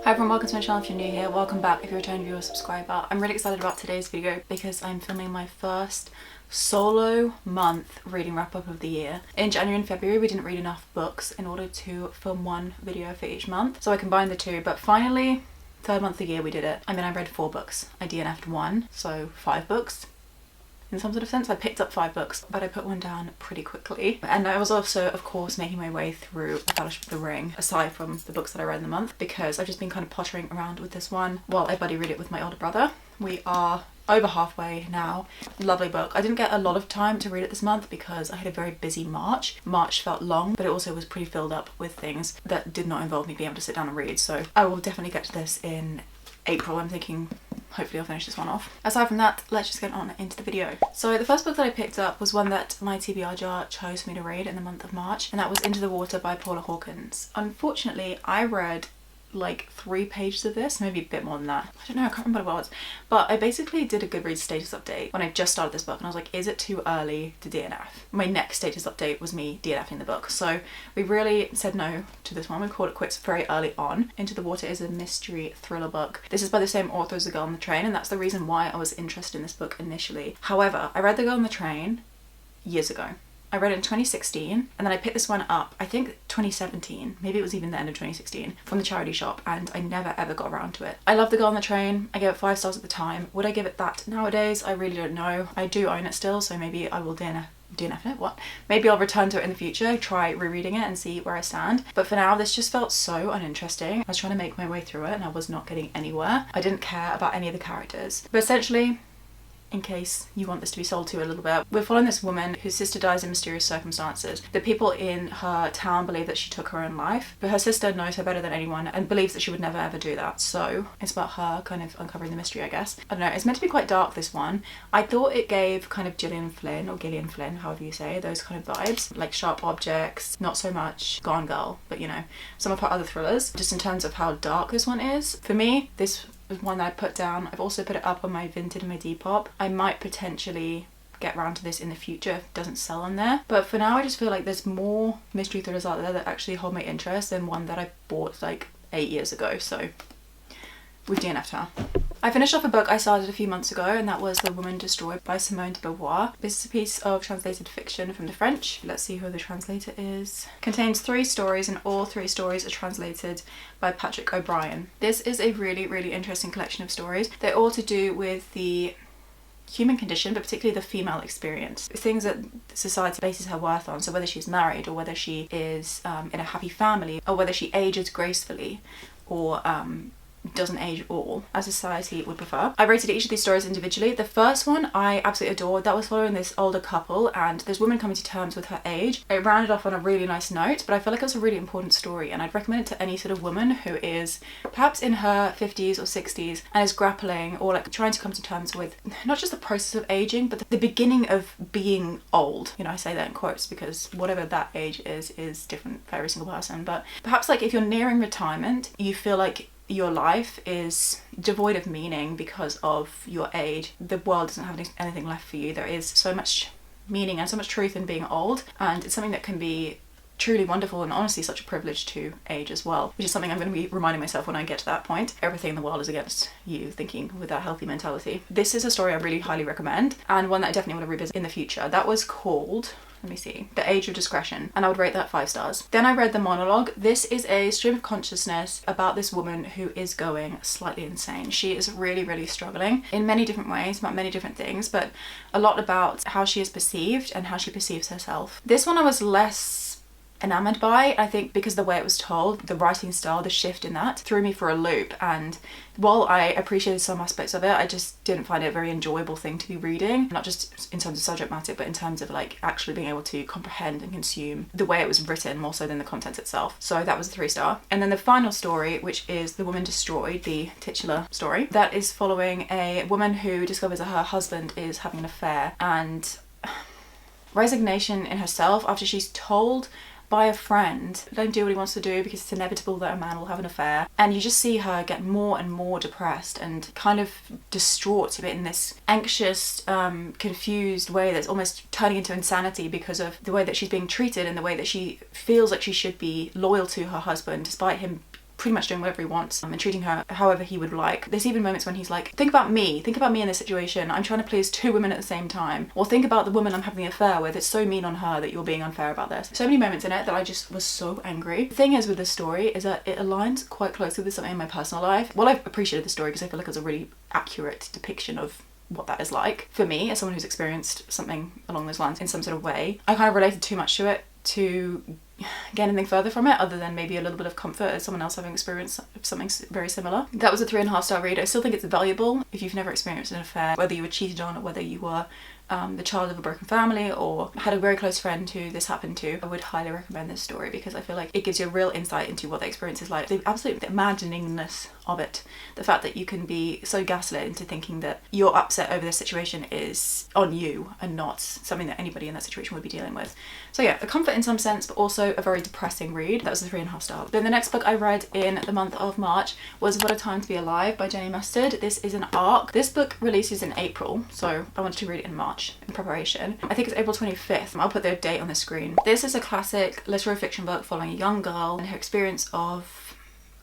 Hi everyone, welcome to my channel if you're new here. Welcome back if you're a returning viewer or subscriber. I'm really excited about today's video because I'm filming my first solo month reading wrap up of the year. In January and February we didn't read enough books in order to film one video for each month, so I combined the two, but finally, third month of the year we did it. I mean, I read 4 books. I DNF'd 1, so 5 books. In some sort of sense, I picked up 5 books, but I put one down pretty quickly. And I was also, of course, making my way through A Fellowship of the Ring, aside from the books that I read in the month, because I've just been kind of pottering around with this one while I buddy read it with my older brother. We are over halfway now. Lovely book. I didn't get a lot of time to read it this month because I had a very busy March. March felt long, but it also was pretty filled up with things that did not involve me being able to sit down and read. So I will definitely get to this in April. I'm thinking hopefully I'll finish this one off. Aside from that, let's just get on into the video. So the first book that I picked up was one that my TBR jar chose for me to read in the month of March, and that was Into the Water by Paula Hawkins. Unfortunately, I read like 3 pages of this, maybe a bit more than that. I don't know, I can't remember what it was. But I basically did a Goodreads status update when I just started this book, and I was like, is it too early to DNF? My next status update was me DNFing the book. So we really said no to this one. We called it quits very early on. Into the Water is a mystery thriller book. This is by the same author as The Girl on the Train, and that's the reason why I was interested in this book initially. However, I read The Girl on the Train years ago. I read it in 2016, and then I picked this one up, I think 2017, maybe it was even the end of 2016, from the charity shop, and I never ever got around to it. I love The Girl on the Train. I gave it 5 stars at the time. Would I give it that nowadays? I really don't know. I do own it still, so maybe I will DNF it? What? Maybe I'll return to it in the future, try rereading it and see where I stand. But for now, this just felt so uninteresting. I was trying to make my way through it and I was not getting anywhere. I didn't care about any of the characters. But essentially, in case you want this to be sold to a little bit, we're following this woman whose sister dies in mysterious circumstances. The people in her town believe that she took her own life, but her sister knows her better than anyone and believes that she would never ever do that. So it's about her kind of uncovering the mystery, I guess. I don't know, it's meant to be quite dark, this one. I thought it gave kind of Gillian Flynn, or Gillian Flynn, however you say, those kind of vibes. Like Sharp Objects, not so much Gone Girl, but you know, some of her other thrillers. Just in terms of how dark this one is. For me, this was one that I put down. I've also put it up on my Vinted and my Depop. I might potentially get around to this in the future if it doesn't sell on there. But for now, I just feel like there's more mystery thrillers out there that actually hold my interest than one that I bought like 8 years ago. So we've DNF'd her. I finished off a book I started a few months ago, and that was The Woman Destroyed by Simone de Beauvoir. This is a piece of translated fiction from the French. Let's see who the translator is. Contains 3 stories, and all 3 stories are translated by Patrick O'Brien. This is a really, really interesting collection of stories. They're all to do with the human condition, but particularly the female experience. Things that society bases her worth on. So whether she's married, or whether she is in a happy family, or whether she ages gracefully, or doesn't age at all, as society would prefer. I rated each of these stories individually. The first one I absolutely adored. That was following this older couple and this woman coming to terms with her age. It rounded off on a really nice note, but I felt like it was a really important story, and I'd recommend it to any sort of woman who is perhaps in her 50s or 60s and is grappling or like trying to come to terms with not just the process of aging, but the beginning of being old. You know, I say that in quotes because whatever that age is different for every single person. But perhaps like if you're nearing retirement, you feel like your life is devoid of meaning because of your age. The world doesn't have anything left for you. There is so much meaning and so much truth in being old, and it's something that can be truly wonderful and honestly such a privilege to age as well, which is something I'm going to be reminding myself when I get to that point. Everything in the world is against you, thinking with that healthy mentality. This is a story I really highly recommend, and one that I definitely want to revisit in the future. That was called, let me see, The Age of Discretion, and I would rate that 5 stars. Then I read The Monologue. This is a stream of consciousness about this woman who is going slightly insane. She is really, really struggling in many different ways, about many different things, but a lot about how she is perceived and how she perceives herself. This one I was less enamored by, I think, because the way it was told, the writing style, the shift in that threw me for a loop. And while I appreciated some aspects of it, I just didn't find it a very enjoyable thing to be reading, not just in terms of subject matter, but in terms of like actually being able to comprehend and consume the way it was written more so than the content itself. So that was a 3 star. And then the final story, which is The Woman Destroyed, the titular story, that is following a woman who discovers that her husband is having an affair, and resignation in herself after she's told by a friend, don't do what he wants to do because it's inevitable that a man will have an affair. And you just see her get more and more depressed and kind of distraught a bit in this anxious, confused way that's almost turning into insanity because of the way that she's being treated and the way that she feels like she should be loyal to her husband despite him pretty much doing whatever he wants and treating her however he would like. There's even moments when he's like, think about me in this situation. I'm trying to please two women at the same time. Or think about the woman I'm having the affair with. It's so mean on her that you're being unfair about this. So many moments in it that I just was so angry. The thing is with this story is that it aligns quite closely with something in my personal life. Well, I've appreciated the story because I feel like it's a really accurate depiction of what that is like. For me, as someone who's experienced something along those lines in some sort of way, I kind of related too much to it to get anything further from it other than maybe a little bit of comfort as someone else having experienced something very similar. That was a 3.5-star read. I still think it's valuable if you've never experienced an affair, whether you were cheated on or whether you were the child of a broken family or had a very close friend who this happened to. I would highly recommend this story because I feel like it gives you a real insight into what the experience is like. The absolute imaginingness of it. The fact that you can be so gaslit into thinking that your upset over this situation is on you and not something that anybody in that situation would be dealing with. So yeah, a comfort in some sense, but also a very depressing read. That was a 3.5 star. Then the next book I read in the month of March was What a Time to Be Alive by Jenny Mustard. This is an arc. This book releases in April, so I wanted to read it in March in preparation. I think it's April 25th. I'll put the date on the screen. This is a classic literary fiction book following a young girl and her experience of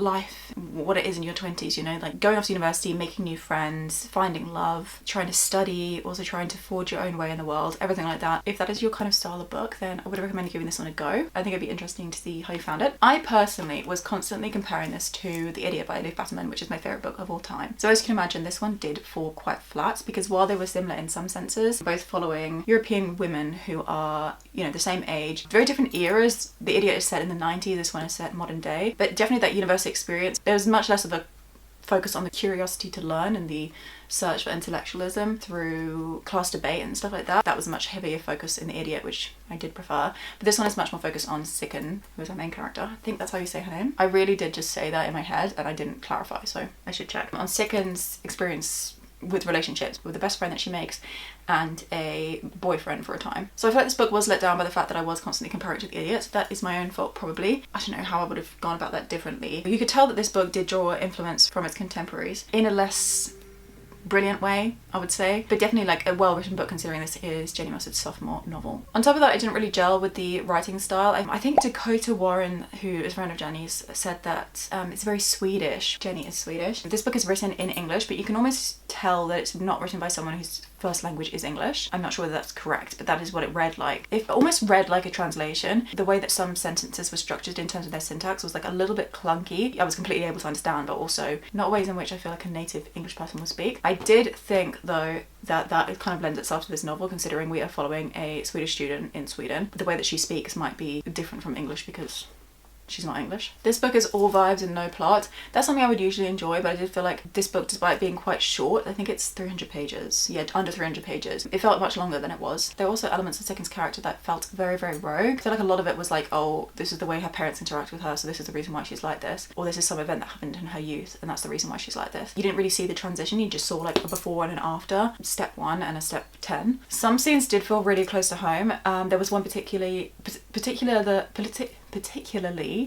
life, what it is in your 20s, you know, like going off to university, making new friends, finding love, trying to study, also trying to forge your own way in the world, everything like that. If that is your kind of style of book, then I would recommend giving this one a go. I think it'd be interesting to see how you found it. I personally was constantly comparing this to The Idiot by Elif Batuman, which is my favourite book of all time. So as you can imagine, this one did fall quite flat because while they were similar in some senses, both following European women who are, you know, the same age, very different eras. The Idiot is set in the 90s, this one is set modern day, but definitely that university experience. There was much less of a focus on the curiosity to learn and the search for intellectualism through class debate and stuff like that. That was a much heavier focus in The Idiot, which I did prefer. But this one is much more focused on Sicken, who is our main character. I think that's how you say her name. I really did just say that in my head and I didn't clarify, so I should check. On Sicken's experience with relationships, with the best friend that she makes and a boyfriend for a time. So I feel like this book was let down by the fact that I was constantly comparing it to The Idiot. So that is my own fault probably. I don't know how I would have gone about that differently. You could tell that this book did draw influence from its contemporaries in a less brilliant way, I would say, but definitely like a well-written book considering this is Jenny Mustard's sophomore novel. On top of that, I didn't really gel with the writing style. I think Dakota Warren, who is a friend of Jenny's, said that it's very Swedish. Jenny is Swedish. This book is written in English, but you can almost tell that it's not written by someone whose first language is English. I'm not sure whether that's correct, but that is what it read like. It almost read like a translation. The way that some sentences were structured in terms of their syntax was like a little bit clunky. I was completely able to understand, but also not ways in which I feel like a native English person would speak. I did think though that it kind of lends itself to this novel considering we are following a Swedish student in Sweden. The way that she speaks might be different from English because she's not English. This book is all vibes and no plot. That's something I would usually enjoy, but I did feel like this book, despite being quite short, I think it's 300 pages. Yeah, under 300 pages. It felt much longer than it was. There were also elements of Sicken's character that felt very, very rogue. I feel like a lot of it was like, oh, this is the way her parents interact with her, so this is the reason why she's like this. Or this is some event that happened in her youth, and that's the reason why she's like this. You didn't really see the transition, you just saw like a before and an after, step 1 and a step 10. Some scenes did feel really close to home. There was one particularly,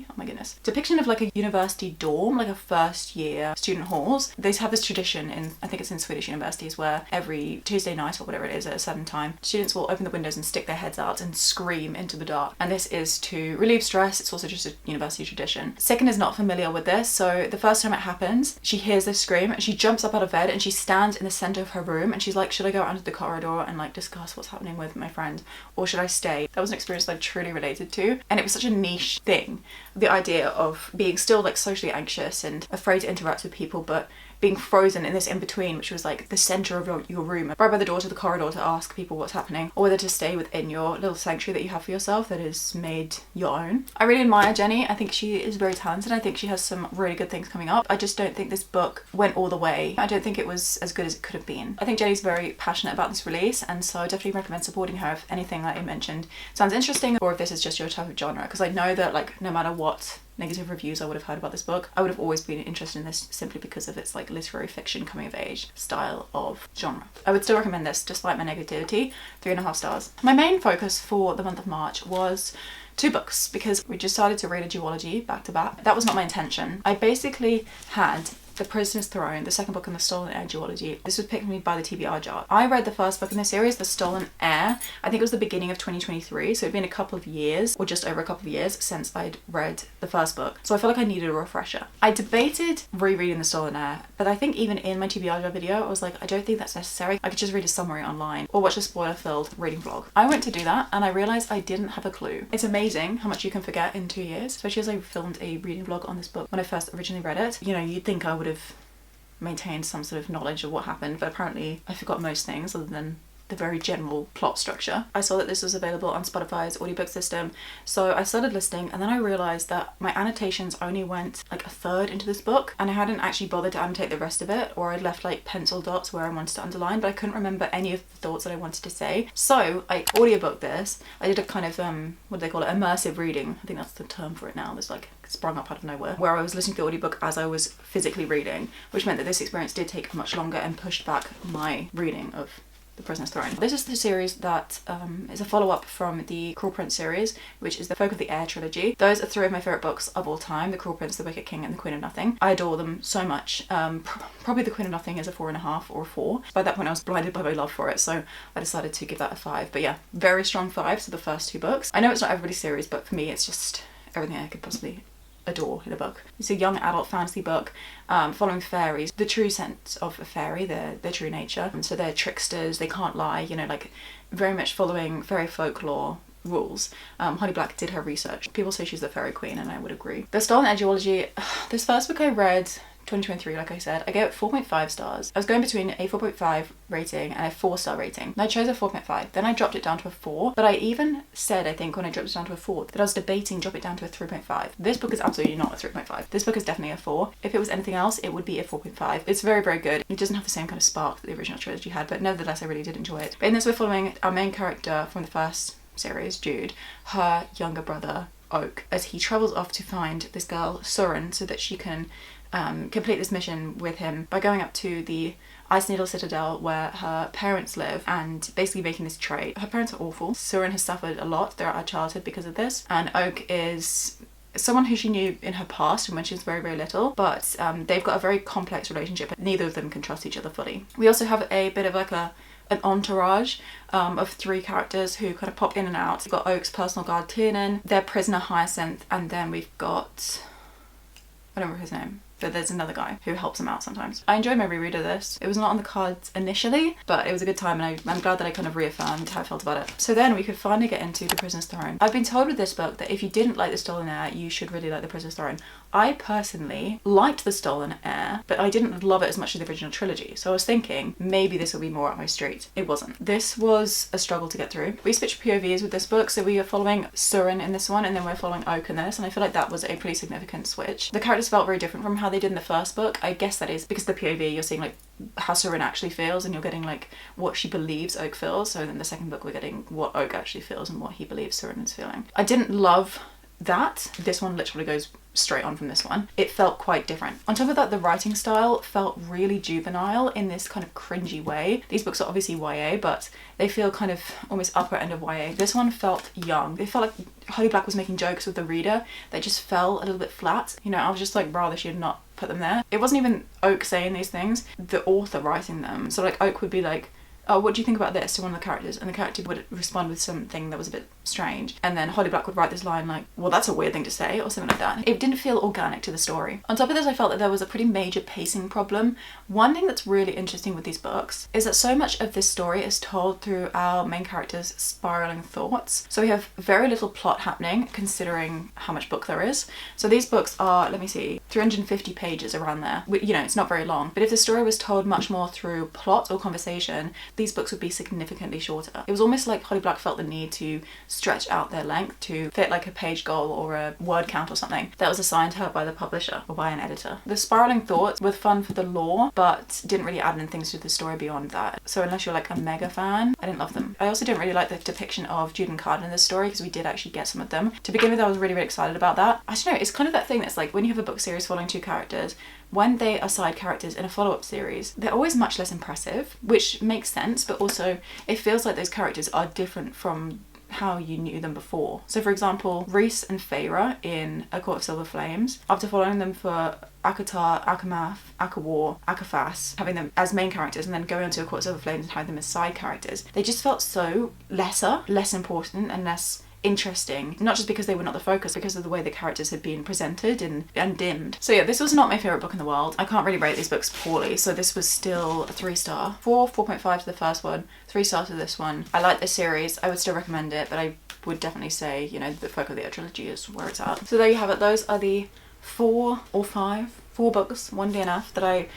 oh my goodness, depiction of like a university dorm, like a first year student halls. They have this tradition in, I think it's in Swedish universities, where every Tuesday night or whatever it is at a certain time, students will open the windows and stick their heads out and scream into the dark. And this is to relieve stress. It's also just a university tradition. Sicken is not familiar with this, so the first time it happens, she hears this scream and she jumps up out of bed and she stands in the center of her room and she's like, should I go out into the corridor and like discuss what's happening with my friend, or should I stay? That was an experience that I truly related to, and it was such a niche thing, the idea of being still like socially anxious and afraid to interact with people, but being frozen in this in-between, which was like the center of your room, right by the door to the corridor, to ask people what's happening, or whether to stay within your little sanctuary that you have for yourself that is made your own. I really admire Jenny. I think she is very talented. I think she has some really good things coming up. I just don't think this book went all the way. I don't think it was as good as it could have been. I think Jenny's very passionate about this release, and so I definitely recommend supporting her if anything that I mentioned sounds interesting, or if this is just your type of genre, because I know that like no matter what negative reviews I would have heard about this book, I would have always been interested in this simply because of its like literary fiction coming of age style of genre. I would still recommend this despite my negativity. 3.5 stars. My main focus for the month of March was 2 books because we just started to read a duology back to back. That was not my intention. I basically had The Prisoner's Throne, the second book in the Stolen Heir duology. This was picked me by the TBR jar. I read the first book in the series, The Stolen Heir. I think it was the beginning of 2023, so it'd been a couple of years, or just over a couple of years, since I'd read the first book. So I feel like I needed a refresher. I debated rereading The Stolen Heir, but I think even in my TBR jar video, I was like, I don't think that's necessary. I could just read a summary online or watch a spoiler-filled reading vlog. I went to do that and I realised I didn't have a clue. It's amazing how much you can forget in 2 years, especially as I filmed a reading vlog on this book when I first originally read it. You know, you'd think I would have maintained some sort of knowledge of what happened, but apparently I forgot most things other than the very general plot structure. I saw that this was available on Spotify's audiobook system, so I started listening, and then I realised that my annotations only went like a third into this book, and I hadn't actually bothered to annotate the rest of it, or I'd left like pencil dots where I wanted to underline, but I couldn't remember any of the thoughts that I wanted to say. So I audiobooked this. I did a kind of what do they call it, immersive reading. I think that's the term for it now. There's like sprung up out of nowhere, where I was listening to the audiobook as I was physically reading, which meant that this experience did take much longer and pushed back my reading of The Prisoner's Throne. This is the series that is a follow-up from the Cruel Prince series, which is the Folk of the Air trilogy. Those are three of my favourite books of all time: The Cruel Prince, The Wicked King, and The Queen of Nothing. I adore them so much. Probably The Queen of Nothing is a 4.5 or a 4. By that point I was blinded by my love for it, so I decided to give that a 5. But yeah, very strong 5 to the first 2 books. I know it's not everybody's series, but for me it's just everything I could possibly adore in a book. It's a young adult fantasy book following fairies, the true sense of a fairy, their true nature. And so they're tricksters, they can't lie, you know, like very much following fairy folklore rules. Holly Black did her research. People say she's the fairy queen, and I would agree. The Stolen Heir duology, this first book I read 2023, like I said, I gave it 4.5 stars. I was going between a 4.5 rating and a 4-star rating, and I chose a 4.5. Then I dropped it down to a 4, but I even said, I think when I dropped it down to a 4, that I was debating drop it down to a 3.5. This book is absolutely not a 3.5. This book is definitely a 4. If it was anything else, it would be a 4.5. It's very, very good. It doesn't have the same kind of spark that the original trilogy had, but nevertheless I really did enjoy it. But in this we're following our main character from the first series, Jude, her younger brother Oak, as he travels off to find this girl Surin so that she can complete this mission with him by going up to the Ice Needle Citadel where her parents live and basically making this trade. Her parents are awful. Surin has suffered a lot throughout her childhood because of this, and Oak is someone who she knew in her past when she was very, very little, but they've got a very complex relationship. Neither of them can trust each other fully. We also have a bit of like an entourage of 3 characters who kind of pop in and out. We've got Oak's personal guard Tiernan, their prisoner Hyacinth, and then we've got, I don't remember his name, but there's another guy who helps him out sometimes. I enjoyed my reread of this. It was not on the cards initially, but it was a good time, and I'm glad that I kind of reaffirmed how I felt about it. So then we could finally get into The Prisoner's Throne. I've been told with this book that if you didn't like The Stolen Heir, you should really like The Prisoner's Throne. I personally liked The Stolen Heir, but I didn't love it as much as the original trilogy, so I was thinking maybe this will be more up my street. It wasn't. This was a struggle to get through. We switched POVs with this book, so we are following Surin in this one, and then we're following Oak in this, and I feel like that was a pretty significant switch. The characters felt very different from how they did in the first book. I guess that is because the POV, you're seeing like how Surin actually feels, and you're getting like what she believes Oak feels. So in the second book we're getting what Oak actually feels and what he believes Surin is feeling. I didn't love that. This one literally goes straight on from this one. It felt quite different. On top of that, the writing style felt really juvenile in this kind of cringy way. These books are obviously YA, but they feel kind of almost upper end of YA. This one felt young. It felt like Holly Black was making jokes with the reader that just fell a little bit flat. You know, I was just like, rather she had not put them there. It wasn't even Oak saying these things, the author writing them. So like Oak would be like, oh, what do you think about this, to one of the characters, and the character would respond with something that was a bit strange, and then Holly Black would write this line like, well, that's a weird thing to say, or something like that. It didn't feel organic to the story. On top of this, I felt that there was a pretty major pacing problem. One thing that's really interesting with these books is that so much of this story is told through our main character's spiraling thoughts. So we have very little plot happening considering how much book there is. So these books are, let me see, 350 pages around there. You know, it's not very long, but if the story was told much more through plot or conversation, these books would be significantly shorter. It was almost like Holly Black felt the need to stretch out their length to fit like a page goal or a word count or something that was assigned to her by the publisher or by an editor. The spiraling thoughts were fun for the lore, but didn't really add in things to the story beyond that. So unless you're like a mega fan, I didn't love them. I also didn't really like the depiction of Jude and Carden in this story, because we did actually get some of them. To begin with, I was really, really excited about that. I don't know, it's kind of that thing that's like when you have a book series following 2 characters, when they are side characters in a follow-up series, they're always much less impressive, which makes sense, but also it feels like those characters are different from how you knew them before. So for example, Rhys and Feyre in A Court of Silver Flames, after following them for Akatar, Akamath, Akawar, Akafas, having them as main characters and then going on to A Court of Silver Flames and having them as side characters, they just felt so less important and less interesting, not just because they were not the focus, because of the way the characters had been presented and dimmed. So yeah, this was not my favourite book in the world. I can't really rate these books poorly, so this was still a 3-star. 4.5 to the first one, 3 stars to this one. I like this series, I would still recommend it, but I would definitely say, you know, the Folk of the Air trilogy is where it's at. So there you have it. Those are the 4 books, one DNF, that I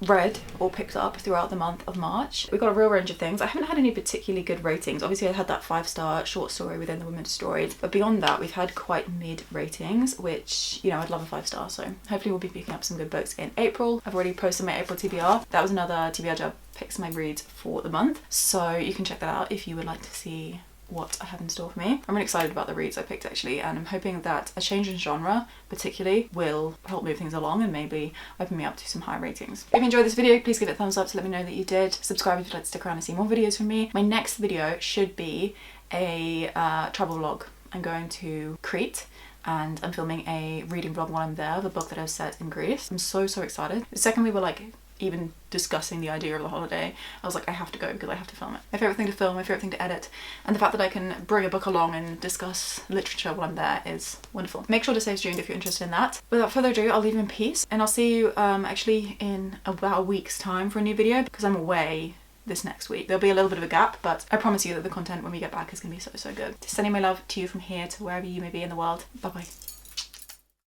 read or picked up throughout the month of March. We got a real range of things. I haven't had any particularly good ratings. Obviously I had that 5-star short story within the Women's Stories, but beyond that we've had quite mid ratings, which, you know, I'd love a 5-star. So hopefully we'll be picking up some good books in April. I've already posted my April TBR. That was another TBR job, picks my reads for the month, so you can check that out if you would like to see what I have in store for me. I'm really excited about the reads I picked actually, and I'm hoping that a change in genre particularly will help move things along and maybe open me up to some high ratings. If you enjoyed this video, please give it a thumbs up to let me know that you did. Subscribe if you'd like to stick around and see more videos from me. My next video should be a travel vlog. I'm going to Crete and I'm filming a reading vlog while I'm there of a book that I was set in Greece. I'm so excited. The second we were like even discussing the idea of the holiday, I was like, I have to go because I have to film it. My favourite thing to film, my favourite thing to edit, and the fact that I can bring a book along and discuss literature while I'm there is wonderful. Make sure to stay tuned if you're interested in that. Without further ado, I'll leave you in peace, and I'll see you actually in about a week's time for a new video, because I'm away this next week. There'll be a little bit of a gap, but I promise you that the content when we get back is going to be so good. Sending my love to you from here to wherever you may be in the world. Bye bye.